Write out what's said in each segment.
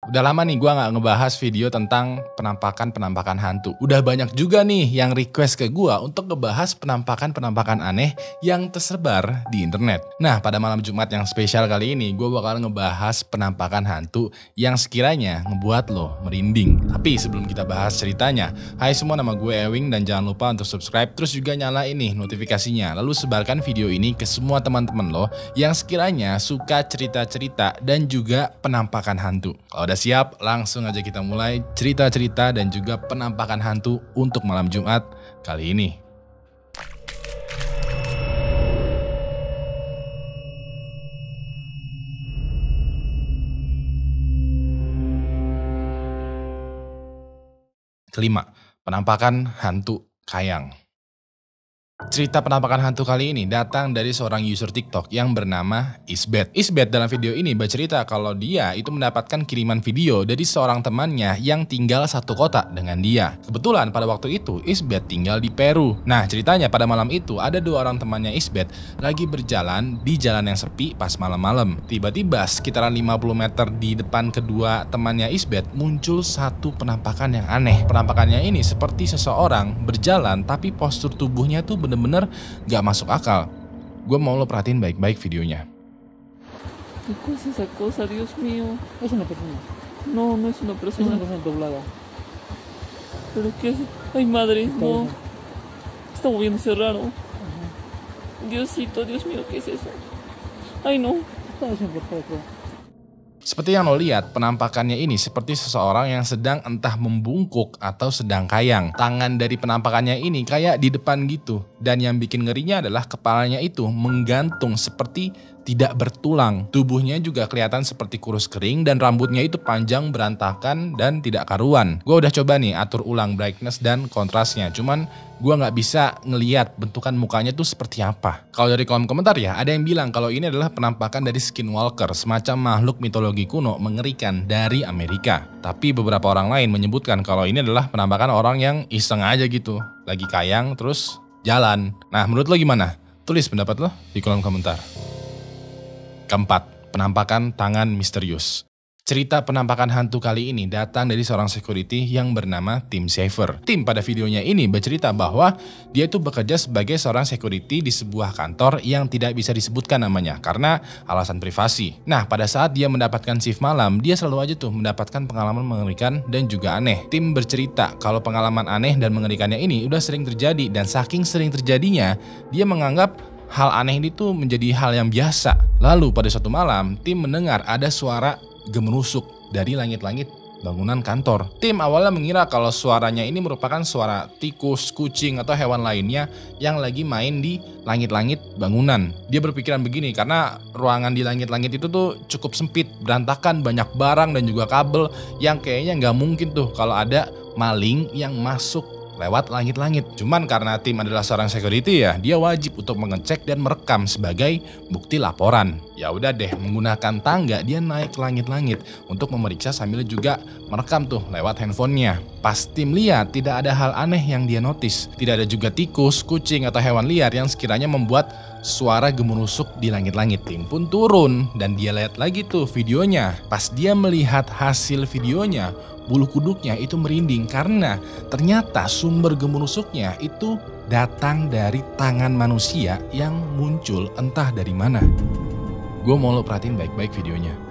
Udah lama nih gue gak ngebahas video tentang penampakan hantu. Udah banyak juga nih yang request ke gue untuk ngebahas penampakan aneh yang tersebar di internet. Nah, pada malam Jumat yang spesial kali ini gue bakal ngebahas penampakan hantu yang sekiranya ngebuat lo merinding. Tapi sebelum kita bahas ceritanya, hai semua, nama gue Ewing dan jangan lupa untuk subscribe terus juga nyalain nih notifikasinya. Lalu sebarkan video ini ke semua teman-teman lo yang sekiranya suka cerita-cerita dan juga penampakan hantu. Kalau udah siap, langsung aja kita mulai cerita-cerita dan juga penampakan hantu untuk malam Jumat kali ini. Kelima, penampakan hantu kayang. Cerita penampakan hantu kali ini datang dari seorang user TikTok yang bernama Isbeth. Isbeth dalam video ini bercerita kalau dia itu mendapatkan kiriman video dari seorang temannya yang tinggal satu kota dengan dia. Kebetulan pada waktu itu Isbeth tinggal di Peru. Nah, ceritanya pada malam itu ada dua orang temannya Isbeth lagi berjalan di jalan yang sepi pas malam-malam. Tiba-tiba sekitaran 50 meter di depan kedua temannya Isbeth muncul satu penampakan yang aneh. Penampakannya ini seperti seseorang berjalan tapi postur tubuhnya tuh bener-bener gak masuk akal. Gue mau lo perhatiin baik-baik videonya. ¿Qué cosa es esa cosa, Dios mío? Es una persona. No, no es una Es persona. una persona doblada. ¿Pero qué es? Ay, madre, no. Está moviéndose raro. Diosito, Dios mío, ¿qué es eso? Ay, no. Está siempre por otro. Seperti yang lo lihat, penampakannya ini seperti seseorang yang sedang entah membungkuk atau sedang kayang. Tangan dari penampakannya ini kayak di depan gitu. Dan yang bikin ngerinya adalah kepalanya itu menggantung seperti tidak bertulang. Tubuhnya juga kelihatan seperti kurus kering dan rambutnya itu panjang, berantakan, dan tidak karuan. Gue udah coba nih atur ulang brightness dan kontrasnya. Cuman gue gak bisa ngeliat bentukan mukanya tuh seperti apa. Kalau dari kolom komentar ya, ada yang bilang kalau ini adalah penampakan dari Skinwalker, semacam makhluk mitologi kuno mengerikan dari Amerika. Tapi beberapa orang lain menyebutkan kalau ini adalah penampakan orang yang iseng aja gitu, lagi kayang terus jalan. Nah, menurut lo gimana? Tulis pendapat lo di kolom komentar. Keempat, penampakan tangan misterius. Cerita penampakan hantu kali ini datang dari seorang security yang bernama Tim Shaver. Tim pada videonya ini bercerita bahwa dia itu bekerja sebagai seorang security di sebuah kantor yang tidak bisa disebutkan namanya karena alasan privasi. Nah, pada saat dia mendapatkan shift malam, dia selalu aja tuh mendapatkan pengalaman mengerikan dan juga aneh. Tim bercerita kalau pengalaman aneh dan mengerikannya ini udah sering terjadi dan saking sering terjadinya, dia menganggap hal aneh ini tuh menjadi hal yang biasa. Lalu pada suatu malam, Tim mendengar ada suara gemerusuk dari langit-langit bangunan kantor. Tim awalnya mengira kalau suaranya ini merupakan suara tikus, kucing, atau hewan lainnya yang lagi main di langit-langit bangunan. Dia berpikiran begini karena ruangan di langit-langit itu tuh cukup sempit, berantakan, banyak barang dan juga kabel yang kayaknya nggak mungkin tuh kalau ada maling yang masuk lewat langit-langit. Cuman karena Tim adalah seorang security ya, dia wajib untuk mengecek dan merekam sebagai bukti laporan. Ya udah deh, menggunakan tangga dia naik ke langit-langit untuk memeriksa sambil juga merekam tuh lewat handphonenya. Pas Tim lihat tidak ada hal aneh yang dia notice. Tidak ada juga tikus, kucing, atau hewan liar yang sekiranya membuat suara gemerusuk di langit-langit. Tim pun turun dan dia lihat lagi tuh videonya. Pas dia melihat hasil videonya, bulu kuduknya itu merinding karena ternyata sumber gemerusuknya itu datang dari tangan manusia yang muncul entah dari mana. Gue mau lo perhatiin baik-baik videonya.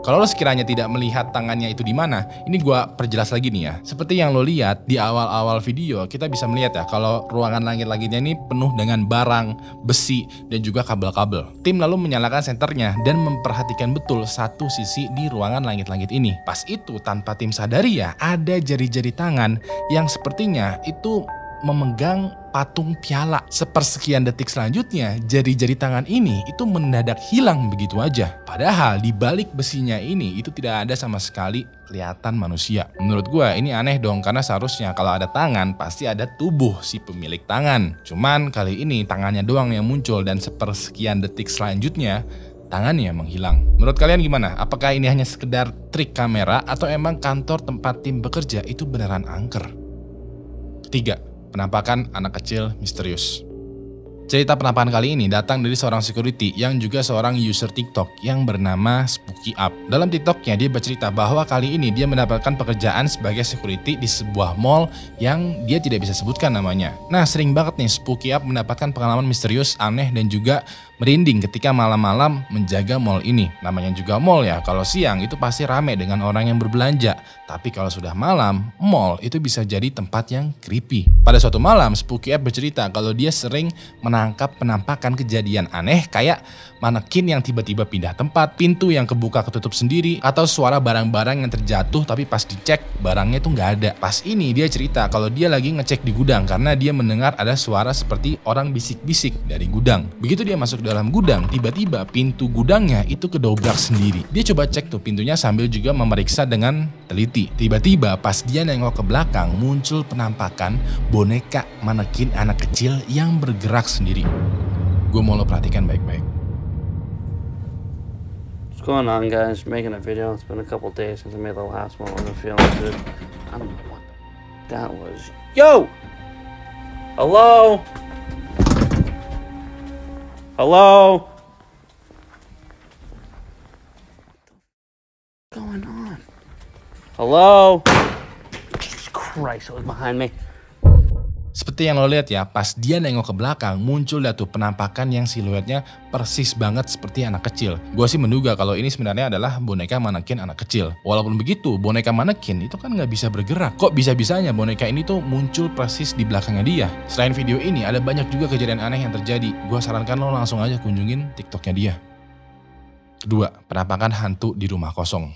Kalau lo sekiranya tidak melihat tangannya itu di mana, ini gua perjelas lagi nih ya. Seperti yang lo lihat di awal-awal video, kita bisa melihat ya kalau ruangan langit-langitnya ini penuh dengan barang, besi, dan juga kabel-kabel. Tim lalu menyalakan senternya dan memperhatikan betul satu sisi di ruangan langit-langit ini. Pas itu tanpa tim sadari ya, ada jari-jari tangan yang sepertinya itu memegang patung piala. Sepersekian detik selanjutnya, jari-jari tangan ini itu mendadak hilang begitu aja. Padahal di balik besinya ini itu tidak ada sama sekali kelihatan manusia. Menurut gue ini aneh dong, karena seharusnya kalau ada tangan pasti ada tubuh si pemilik tangan. Cuman kali ini tangannya doang yang muncul dan sepersekian detik selanjutnya tangannya menghilang. Menurut kalian gimana? Apakah ini hanya sekedar trik kamera atau emang kantor tempat tim bekerja itu beneran angker? Ketiga, penampakan anak kecil misterius. Cerita penampakan kali ini datang dari seorang security yang juga seorang user TikTok yang bernama Spooky Up. Dalam TikToknya dia bercerita bahwa kali ini dia mendapatkan pekerjaan sebagai security di sebuah mall yang dia tidak bisa sebutkan namanya. Nah, sering banget nih Spooky Up mendapatkan pengalaman misterius, aneh dan juga merinding ketika malam-malam menjaga mall ini. Namanya juga mall ya, kalau siang itu pasti rame dengan orang yang berbelanja. Tapi kalau sudah malam, mall itu bisa jadi tempat yang creepy. Pada suatu malam, Spooky Up bercerita kalau dia sering menangkap penampakan kejadian aneh kayak manekin yang tiba-tiba pindah tempat, pintu yang kebuka ketutup sendiri, atau suara barang-barang yang terjatuh tapi pas dicek barangnya tuh nggak ada. Pas ini dia cerita kalau dia lagi ngecek di gudang karena dia mendengar ada suara seperti orang bisik-bisik dari gudang. Begitu dia masuk dalam gudang, tiba-tiba pintu gudangnya itu kedobrak sendiri. Dia coba cek tuh pintunya sambil juga memeriksa dengan teliti. Tiba-tiba pas dia nengok ke belakang muncul penampakan boneka manekin anak kecil yang bergerak sendiri. Gue mau lo perhatikan baik-baik. What's going on, guys? Making a video. It's been a couple days since I made the last one. I'm feeling good. I don't know what that was. Yo! Hello? Hello? What's going on? Hello? Jesus Christ, it was behind me. Seperti yang lo lihat ya, pas dia nengok ke belakang muncul dah tuh penampakan yang siluetnya persis banget seperti anak kecil. Gue sih menduga kalau ini sebenarnya adalah boneka manekin anak kecil. Walaupun begitu, boneka manekin itu kan nggak bisa bergerak. Kok bisa-bisanya boneka ini tuh muncul persis di belakangnya dia? Selain video ini, ada banyak juga kejadian aneh yang terjadi. Gue sarankan lo langsung aja kunjungin TikToknya dia. Kedua, penampakan hantu di rumah kosong.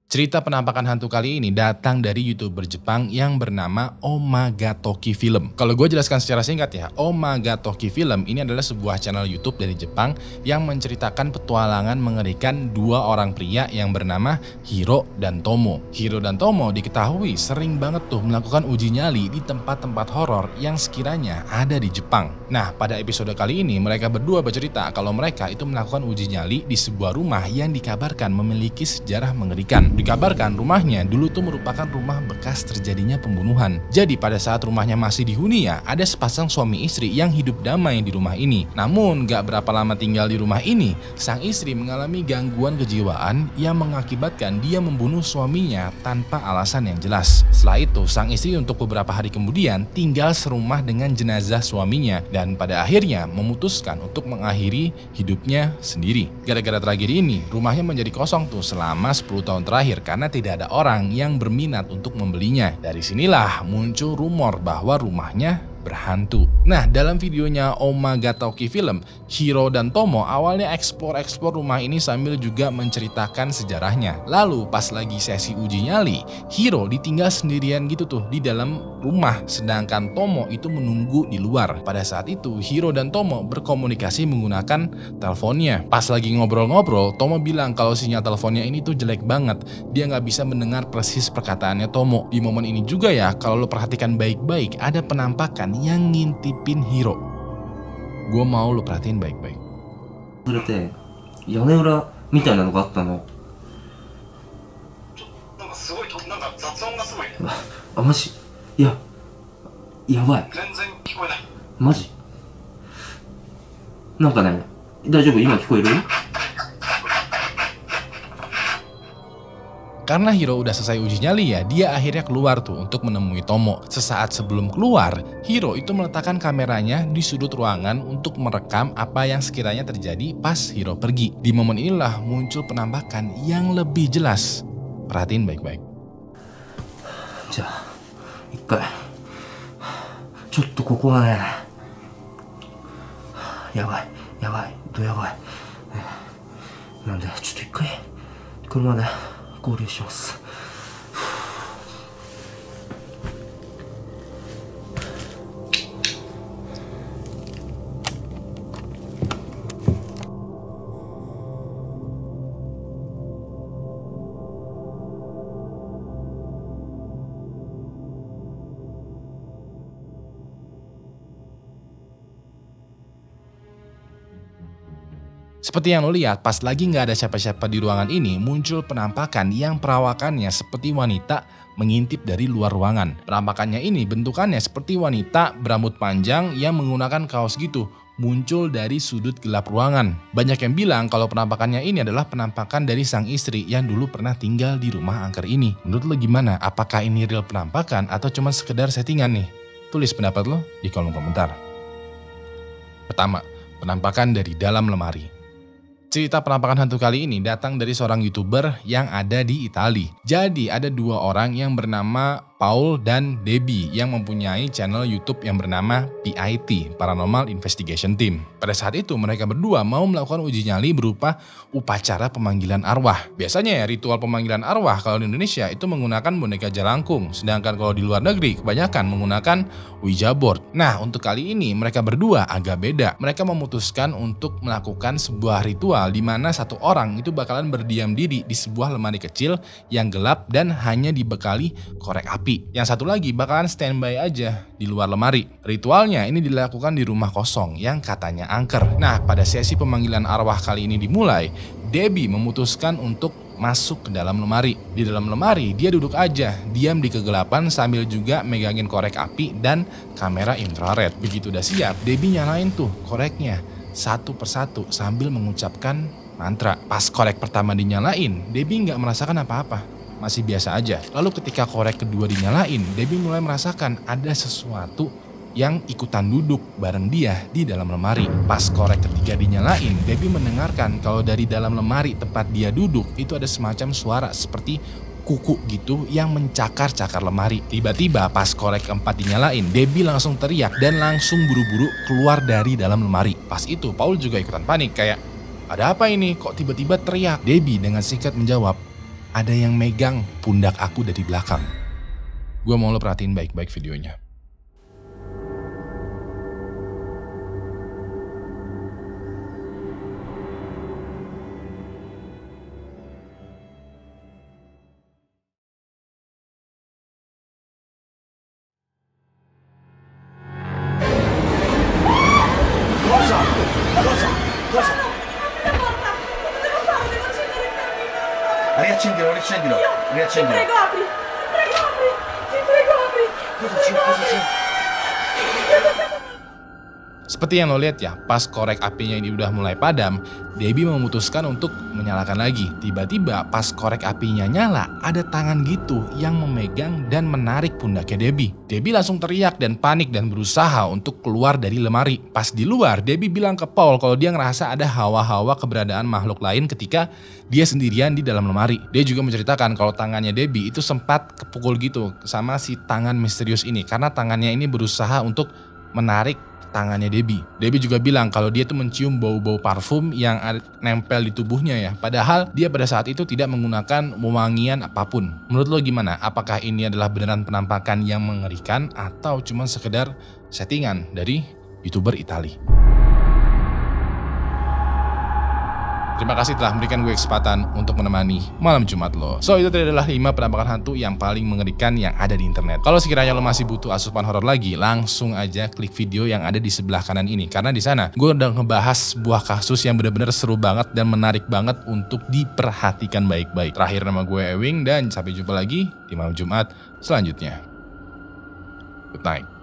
Cerita penampakan hantu kali ini datang dari YouTuber Jepang yang bernama Omagatoki Film. Kalau gue jelaskan secara singkat ya, Omagatoki Film ini adalah sebuah channel YouTube dari Jepang yang menceritakan petualangan mengerikan dua orang pria yang bernama Hiro dan Tomo. Hiro dan Tomo diketahui sering banget tuh melakukan uji nyali di tempat-tempat horor yang sekiranya ada di Jepang. Nah, pada episode kali ini mereka berdua bercerita kalau mereka itu melakukan uji nyali di sebuah rumah yang dikabarkan memiliki sejarah mengerikan. Dikabarkan rumahnya dulu tuh merupakan rumah bekas terjadinya pembunuhan. Jadi pada saat rumahnya masih dihuni ya, ada sepasang suami istri yang hidup damai di rumah ini. Namun gak berapa lama tinggal di rumah ini, sang istri mengalami gangguan kejiwaan yang mengakibatkan dia membunuh suaminya tanpa alasan yang jelas. Setelah itu, sang istri untuk beberapa hari kemudian tinggal serumah dengan jenazah suaminya dan pada akhirnya memutuskan untuk mengakhiri hidupnya sendiri. Gara-gara tragedi ini, rumahnya menjadi kosong tuh selama 10 tahun terakhir karena tidak ada orang yang berminat untuk membelinya. Dari sinilah muncul rumor bahwa rumahnya berhantu. Nah, dalam videonya Omagatoki Film, Hiro dan Tomo awalnya eksplor rumah ini sambil juga menceritakan sejarahnya. Lalu pas lagi sesi uji nyali, Hiro ditinggal sendirian gitu tuh di dalam rumah, sedangkan Tomo itu menunggu di luar. Pada saat itu, Hiro dan Tomo berkomunikasi menggunakan teleponnya. Pas lagi ngobrol-ngobrol, Tomo bilang kalau sinyal teleponnya ini tuh jelek banget. Dia nggak bisa mendengar persis perkataannya Tomo. Di momen ini juga ya, kalau lo perhatikan baik-baik, ada penampakan yang ngintipin Hiro. Gue mau lo perhatiin baik-baik. それって屋根裏みたいなのがあったの。なんかすごいなんか雑音がすごいね。あ、マジ？いや、やばい。全然聞こえない。マジ？なんかね、大丈夫？今聞こえる？ Karena Hiro udah selesai uji nyali ya, dia akhirnya keluar tuh untuk menemui Tomo. Sesaat sebelum keluar, Hiro itu meletakkan kameranya di sudut ruangan untuk merekam apa yang sekiranya terjadi pas Hiro pergi. Di momen inilah muncul penampakan yang lebih jelas. Perhatiin baik-baik. じゃあ、一回。ちょっとここはね、やばい、やばい、やばい。なんで、ちょっと一回、車で合流します。Seperti yang lo lihat, pas lagi nggak ada siapa-siapa di ruangan ini, muncul penampakan yang perawakannya seperti wanita mengintip dari luar ruangan. Penampakannya ini bentukannya seperti wanita berambut panjang yang menggunakan kaos gitu, muncul dari sudut gelap ruangan. Banyak yang bilang kalau penampakannya ini adalah penampakan dari sang istri yang dulu pernah tinggal di rumah angker ini. Menurut lo gimana? Apakah ini real penampakan atau cuma sekedar settingan nih? Tulis pendapat lo di kolom komentar. Pertama, penampakan dari dalam lemari. Cerita penampakan hantu kali ini datang dari seorang YouTuber yang ada di Italia. Jadi ada dua orang yang bernama Paul dan Debbie yang mempunyai channel YouTube yang bernama PIT, Paranormal Investigation Team. Pada saat itu mereka berdua mau melakukan uji nyali berupa upacara pemanggilan arwah. Biasanya ya ritual pemanggilan arwah kalau di Indonesia itu menggunakan boneka jelangkung, sedangkan kalau di luar negeri kebanyakan menggunakan Ouija board. Nah, untuk kali ini mereka berdua agak beda. Mereka memutuskan untuk melakukan sebuah ritual di mana satu orang itu bakalan berdiam diri di sebuah lemari kecil yang gelap dan hanya dibekali korek api. Yang satu lagi bakalan standby aja di luar lemari. Ritualnya ini dilakukan di rumah kosong yang katanya angker. Nah, pada sesi pemanggilan arwah kali ini dimulai, Debbie memutuskan untuk masuk ke dalam lemari. Di dalam lemari dia duduk aja, diam di kegelapan sambil juga megangin korek api dan kamera infrared. Begitu udah siap, Debbie nyalain tuh koreknya satu persatu sambil mengucapkan mantra. Pas korek pertama dinyalain, Debbie nggak merasakan apa-apa. Masih biasa aja. Lalu ketika korek kedua dinyalain, Debbie mulai merasakan ada sesuatu yang ikutan duduk bareng dia di dalam lemari. Pas korek ketiga dinyalain, Debbie mendengarkan kalau dari dalam lemari tempat dia duduk itu ada semacam suara seperti kuku gitu yang mencakar-cakar lemari. Tiba-tiba pas korek keempat dinyalain, Debbie langsung teriak dan langsung buru-buru keluar dari dalam lemari. Pas itu Paul juga ikutan panik kayak, ada apa ini? Kok tiba-tiba teriak? Debbie dengan singkat menjawab, ada yang megang pundak aku dari belakang. Gue mau lo perhatiin baik-baik videonya. Riaccendilo. Ti prego, apri. Ti prego, apri. Cosa c'è? Seperti yang lo lihat ya, pas korek apinya ini udah mulai padam, Debbie memutuskan untuk menyalakan lagi. Tiba-tiba pas korek apinya nyala, ada tangan gitu yang memegang dan menarik pundaknya Debbie. Debbie langsung teriak dan panik dan berusaha untuk keluar dari lemari. Pas di luar, Debbie bilang ke Paul kalau dia ngerasa ada hawa-hawa keberadaan makhluk lain ketika dia sendirian di dalam lemari. Dia juga menceritakan kalau tangannya Debbie itu sempat kepukul gitu sama si tangan misterius ini karena tangannya ini berusaha untuk menarik tangannya Debbie. Debbie juga bilang kalau dia tuh mencium bau-bau parfum yang nempel di tubuhnya ya. Padahal dia pada saat itu tidak menggunakan wewangian apapun. Menurut lo gimana? Apakah ini adalah beneran penampakan yang mengerikan atau cuma sekedar settingan dari YouTuber Italia? Terima kasih telah memberikan gue kesempatan untuk menemani malam Jumat lo. So, itu tadi adalah 5 penampakan hantu yang paling mengerikan yang ada di internet. Kalau sekiranya lo masih butuh asupan horor lagi, langsung aja klik video yang ada di sebelah kanan ini. Karena di sana gue udah ngebahas sebuah kasus yang benar-benar seru banget dan menarik banget untuk diperhatikan baik-baik. Terakhir, nama gue Ewing dan sampai jumpa lagi di malam Jumat selanjutnya. Good night.